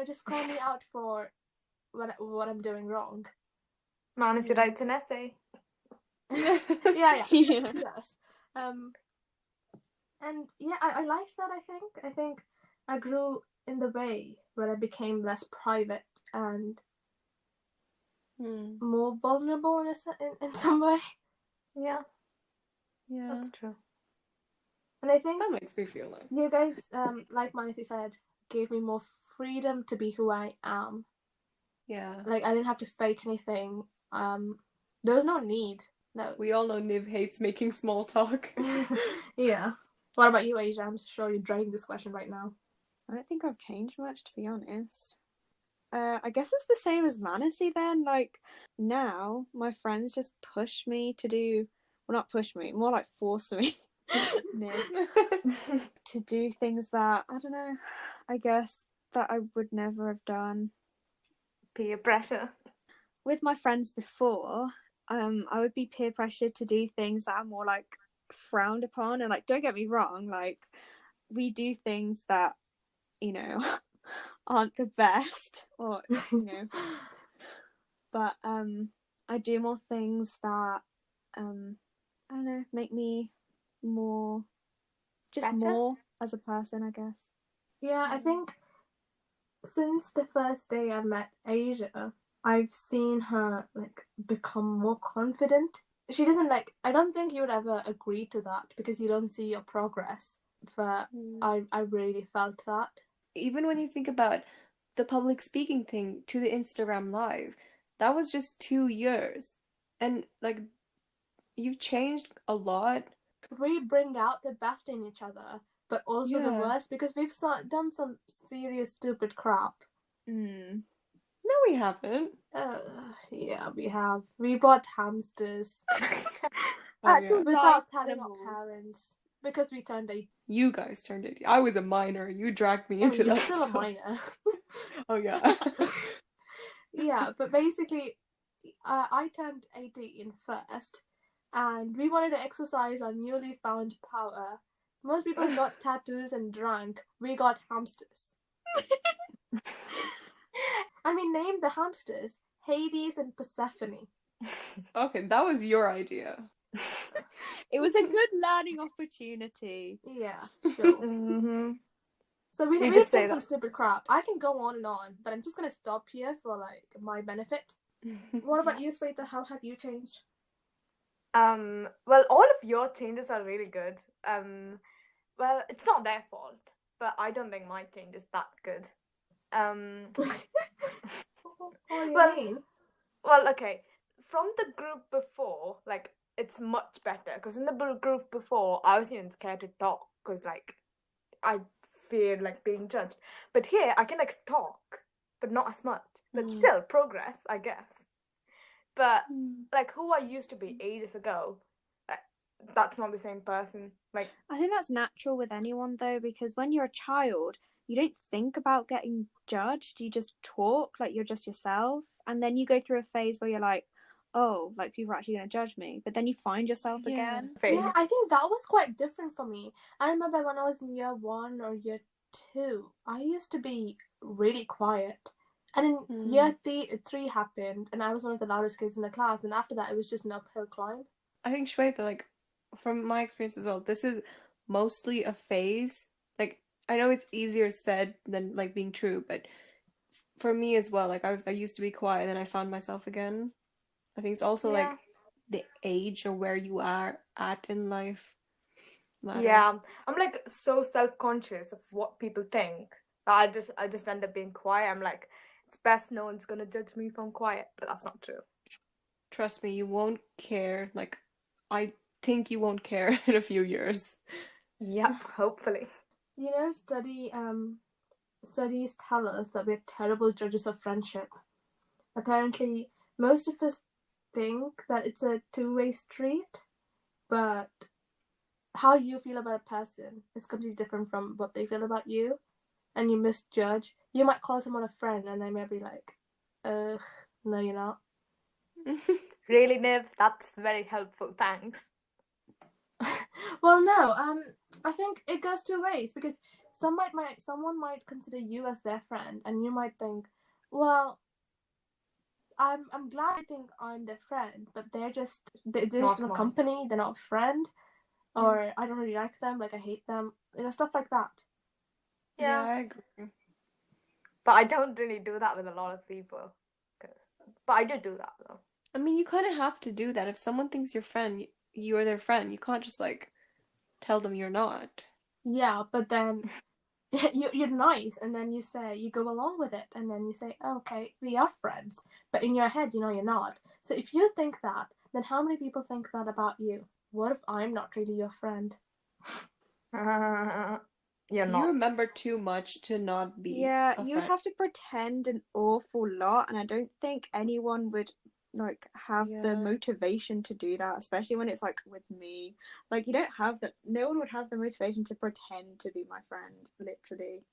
Just call me out for what I'm doing wrong. Manasseh writes an essay. yeah. Yes. And yeah, I liked that. I think I grew in the way where I became less private and more vulnerable in some way. Yeah, that's true. And I think that makes me feel nice. You guys, like Manasseh said, gave me more freedom to be who I am. Yeah. Like I didn't have to fake anything. There was no need. No. We all know Niv hates making small talk. Yeah. What about you, Asia? I'm sure you're dreading this question right now. I don't think I've changed much, to be honest. I guess it's the same as Manasseh then. Like, now, my friends just push me to do... Well, not push me, more like force me. to do things that, I don't know, I guess, that I would never have done. Peer pressure. With my friends before, I would be peer pressured to do things that are more like frowned upon, and like, don't get me wrong, like we do things that aren't the best, or but I do more things that I don't know, make me more as a person, I guess. Yeah, I think since the first day I met Asia, I've seen her like become more confident. She doesn't I don't think you would ever agree to that because you don't see your progress, but I really felt that. Even when you think about the public speaking thing to the Instagram live, that was just 2 years, and like you've changed a lot. We bring out the best in each other, but also the worst, because we've done some serious stupid crap. No, we haven't. Yeah, we have. We bought hamsters. Actually, without telling our parents, because we turned 18. You guys turned 18. I was a minor. You dragged me into that. You're still stuff. a minor. Oh yeah. Yeah, but basically, I turned 18 first, and we wanted to exercise our newly found power. Most people got tattoos and drank. We got hamsters. And we named the hamsters Hades and Persephone. Okay, that was your idea. It was a good learning opportunity. Yeah, sure. So we just did some stupid crap. I can go on and on, but I'm just gonna stop here for my benefit. What about you, Sweta? How have you changed? Well, all of your changes are really good. Well, it's not their fault, but I don't think my change is that good. What do you mean? Well, okay. From the group before, it's much better. Because in the group before, I was even scared to talk because like I feared like being judged. But here I can like talk, but not as much. But still progress, I guess. But like who I used to be ages ago, that's not the same person. Like I think that's natural with anyone though, because when you're a child, you don't think about getting judged. You just talk like you're just yourself, and then you go through a phase where you're like, oh, like people are actually going to judge me, but then you find yourself again. Yeah, I think that was quite different for me. I remember when I was in year 1 or year 2, I used to be really quiet. And then year 3 happened, and I was one of the loudest kids in the class. And after that, it was just an uphill climb. I think Shweta, like from my experience as well, this is mostly a phase. Like I know it's easier said than like being true, but for me as well, like I used to be quiet and then I found myself again. I think it's also like the age or where you are at in life matters. Yeah, I'm like so self-conscious of what people think that I just end up being quiet. I'm like, it's best no one's gonna judge me if I'm quiet, but that's not true. Trust me, you won't care. Like I think you won't care in a few years. Yep, hopefully. You know, studies tell us that we're terrible judges of friendship. Apparently, most of us think that it's a two-way street, but how you feel about a person is completely different from what they feel about you, and you misjudge. You might call someone a friend, and they may be like, "Ugh, no, you're not." Really, Niv? That's very helpful. Thanks. Well, no. I think it goes two ways because someone might consider you as their friend, and you might think, well, I'm glad they think I'm their friend, but they're just a company. They're not a friend, or I don't really like them. Like I hate them. Stuff like that. Yeah, I agree. But I don't really do that with a lot of people. But I do that though. I mean, you kind of have to do that. If someone thinks you're friend, you're their friend. You can't just like tell them you're not. Yeah, but then you're nice, and then you go along with it, and then you say, oh, okay, we are friends. But in your head, you're not. So if you think that, then how many people think that about you? What if I'm not really your friend? You're not. You remember too much to not be. Yeah, you'd have to pretend an awful lot, and I don't think anyone would like have the motivation to do that, especially when it's like with me. Like you don't have that. No one would have the motivation to pretend to be my friend, literally.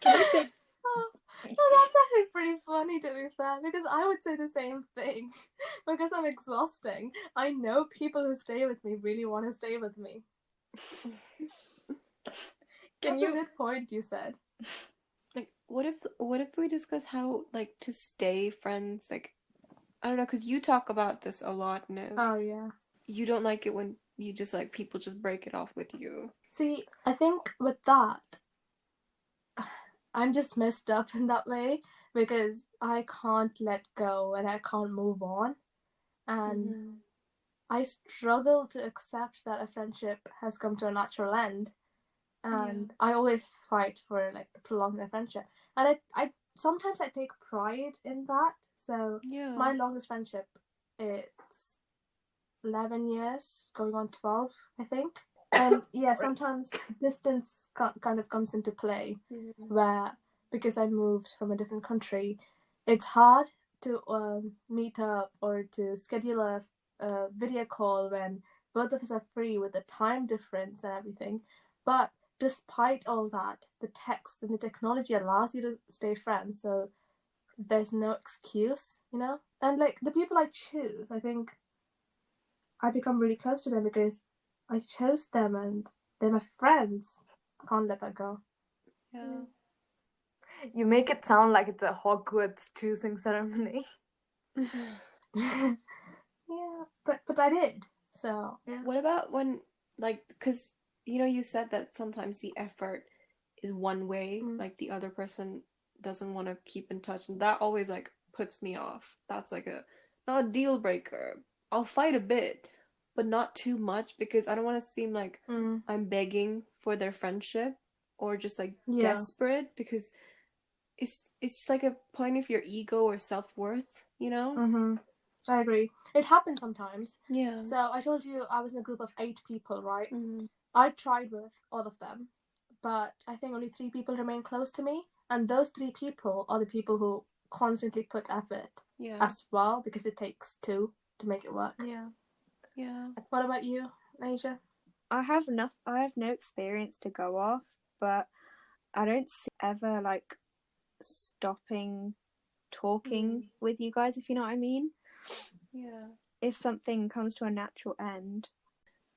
Can you take? Oh, that's actually pretty funny to be fair, because I would say the same thing. Because I'm exhausting. I know people who stay with me really want to stay with me. That's a good point you said. Like, what if we discuss how like to stay friends? Like, I don't know, because you talk about this a lot now. Oh yeah. You don't like it when you just like people just break it off with you. See, I think with that, I'm just messed up in that way because I can't let go and I can't move on, and I struggle to accept that a friendship has come to a natural end. And I always fight for like to prolong their friendship, and I sometimes I take pride in that. So my longest friendship, it's 11 years, going on 12, I think. And yeah, sometimes distance kind of comes into play, where because I moved from a different country, it's hard to meet up or to schedule a video call when both of us are free with the time difference and everything. But despite all that, the text and the technology allows you to stay friends, so there's no excuse, And like the people I choose, I think I become really close to them because I chose them and they're my friends. I can't let that go. Yeah. You make it sound like it's a Hogwarts choosing ceremony. Yeah, but I did. So yeah. What about when like because you said that sometimes the effort is one way, like the other person doesn't want to keep in touch, and that always like puts me off. That's like not a deal breaker. I'll fight a bit, but not too much because I don't want to seem like I'm begging for their friendship or just like desperate, because it's just like a point of your ego or self-worth, Mm-hmm. I agree. It happens sometimes. Yeah. So I told you I was in a group of 8 people, right? Mm-hmm. I tried with all of them, but I think only 3 people remain close to me, and those 3 people are the people who constantly put effort as well, because it takes 2 to make it work. Yeah. What about you, Asia? I have no experience to go off, but I don't see ever like stopping talking with you guys, if you know what I mean. Yeah. If something comes to a natural end.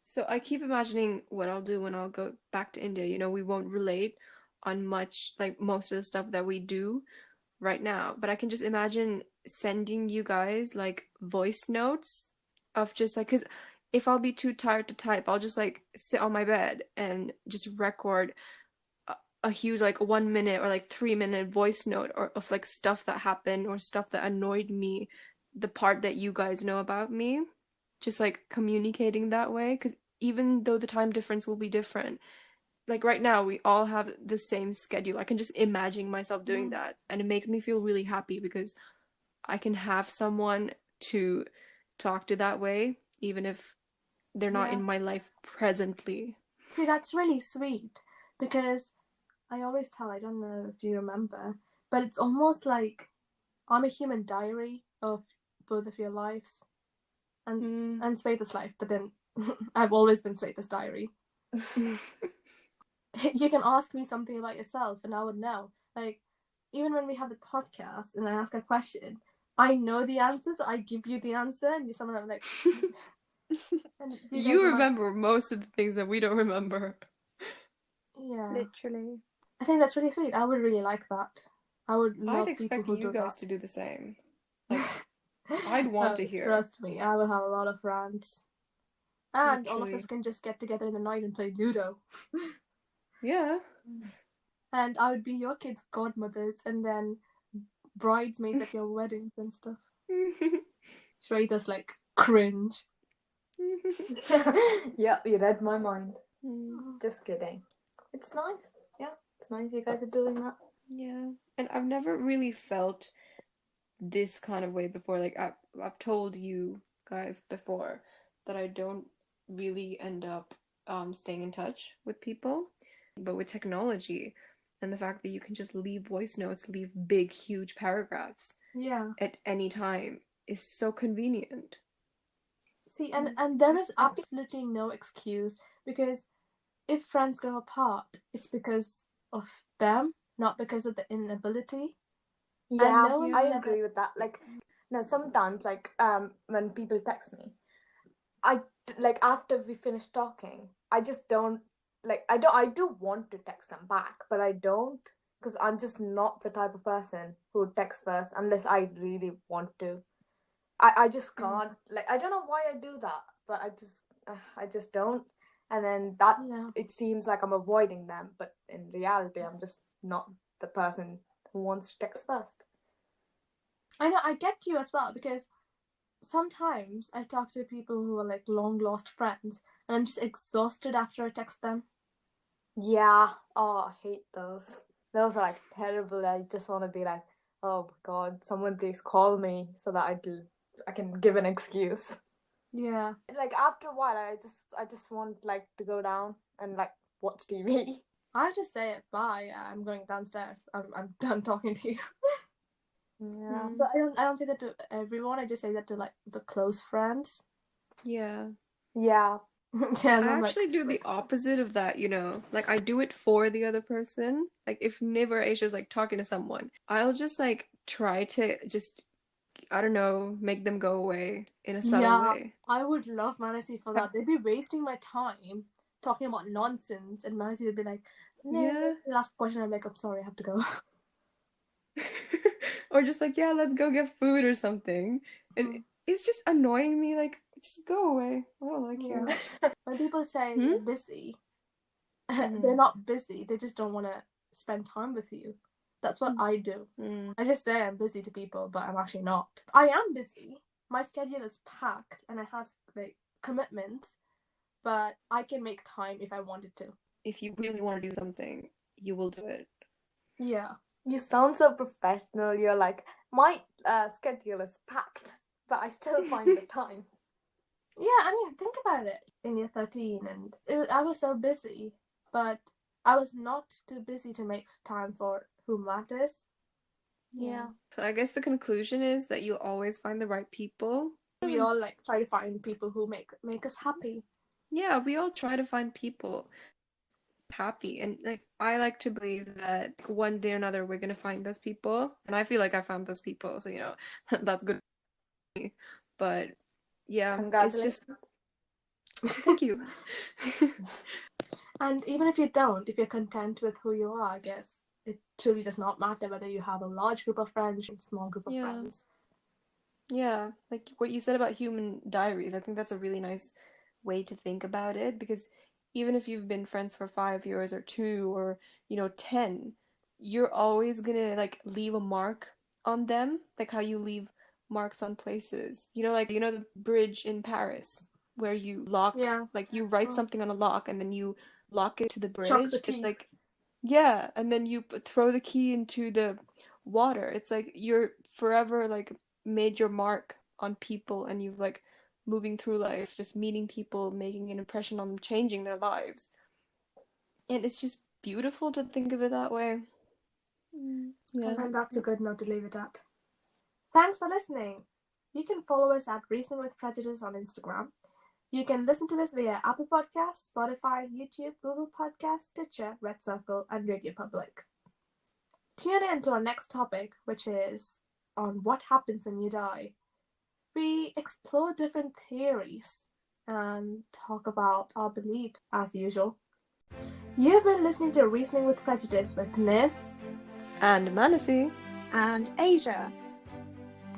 So I keep imagining what I'll do when I'll go back to India. You know, we won't relate on much, like most of the stuff that we do right now, but I can just imagine sending you guys like voice notes of just like, because if I'll be too tired to type, I'll just like sit on my bed and just record a huge like 1 minute or like 3 minute voice note or of like stuff that happened or stuff that annoyed me, the part that you guys know about me, just like communicating that way, because even though the time difference will be different, like right now we all have the same schedule. I can just imagine myself doing that, and it makes me feel really happy because I can have someone to talk to that way, even if they're not in my life presently. See, that's really sweet, because I always tell, I don't know if you remember, but it's almost like I'm a human diary of both of your lives, and Sweta's life, but then I've always been Sweta's diary. You can ask me something about yourself and I would know. Like, even when we have the podcast and I ask a question, I know the answer, so I give you the answer, and you're someone I'm like... and you remember most of the things that we don't remember. Yeah. Literally. I think that's really sweet. I would really like that. I would love I'd people expect who you do guys that. to do the same. Like, I'd want to hear. Trust me, I will have a lot of rants. And Literally. all of us can just get together in the night and play Ludo. Yeah. And I would be your kids' godmothers and then bridesmaids at your weddings and stuff. Shweta's like, cringe. Yeah, you read my mind. Just kidding. It's nice. Yeah, it's nice you guys are doing that. Yeah. And I've never really felt this kind of way before. Like, I've told you guys before that I don't really end up staying in touch with people. But with technology and the fact that you can just leave voice notes, leave big, huge paragraphs at any time is so convenient. See, and there is absolutely no excuse, because if friends grow apart, it's because of them, not because of the inability. Yeah, I agree with that. Like, no, sometimes, like, when people text me, I like after we finish talking, I just don't like. I do want to text them back, but I don't, because I'm just not the type of person who would text first unless I really want to. I just can't. Like, I don't know why I do that, but I just don't. And then that it seems like I'm avoiding them, but in reality, I'm just not the person who wants to text first. I know, I get you as well, because sometimes I talk to people who are like long lost friends, and I'm just exhausted after I text them. Yeah. Oh, I hate those. Those are like terrible. I just want to be like, oh God, someone please call me so that I can give an excuse. Yeah. Like after a while, I just want like to go down and like watch TV. I just say it, bye. I'm going downstairs. I'm done talking to you. Yeah. But I don't say that to everyone. I just say that to like the close friends. Yeah. Yeah. Yeah, I actually do the opposite of that, you know. Like, I do it for the other person. Like, if Niv or Aisha's like talking to someone, I'll just like try to just, I don't know, make them go away in a subtle way. I would love Manasi for that. They'd be wasting my time talking about nonsense, and Manasi would be like, no, last question. I'm like, I'm sorry, I have to go. Or just like, yeah, let's go get food or something. And it's just annoying me. Like, just go away. I don't like you. When people say they're busy, they're not busy. They just don't want to spend time with you. That's what I do. I just say I'm busy to people, but I'm actually not. I am busy. My schedule is packed, and I have like commitments, but I can make time if I wanted to. If you really want to do something, you will do it. Yeah. You sound so professional. You're like, my schedule is packed. but I still find the time. Yeah, I mean, think about it. In year 13, and I was so busy, but I was not too busy to make time for who matters. Yeah. So I guess the conclusion is that you'll always find the right people. We all like try to find people who make us happy. Yeah, we all try to find people happy, and like I like to believe that one day or another we're gonna find those people, and I feel like I found those people, so that's good for me. But yeah, it's just thank you. And even if you don't, if you're content with who you are, I guess it truly does not matter whether you have a large group of friends or a small group of friends. Yeah, like what you said about human diaries, I think that's a really nice way to think about it, because even if you've been friends for 5 years or 2 or 10, you're always gonna like leave a mark on them, like how you leave marks on places. Like the bridge in Paris where you lock, like you write something on a lock and then you lock it to the bridge. Chuck the key. It's like, yeah, and then you throw the key into the water. It's like you're forever like made your mark on people, and you've like moving through life, just meeting people, making an impression on them, changing their lives. And it's just beautiful to think of it that way. Yeah. And that's a good note to leave it at. Thanks for listening. You can follow us at Reasoning with Prejudice on Instagram. You can listen to us via Apple Podcasts, Spotify, YouTube, Google Podcasts, Stitcher, Red Circle, and Radio Public. Tune in to our next topic, which is on what happens when you die. We explore different theories and talk about our beliefs as usual. You've been listening to Reasoning with Prejudice with Niv and Manasi and Asia.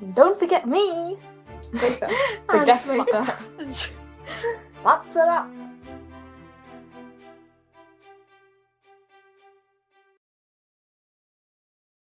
And don't forget me, the guest master. That's it up.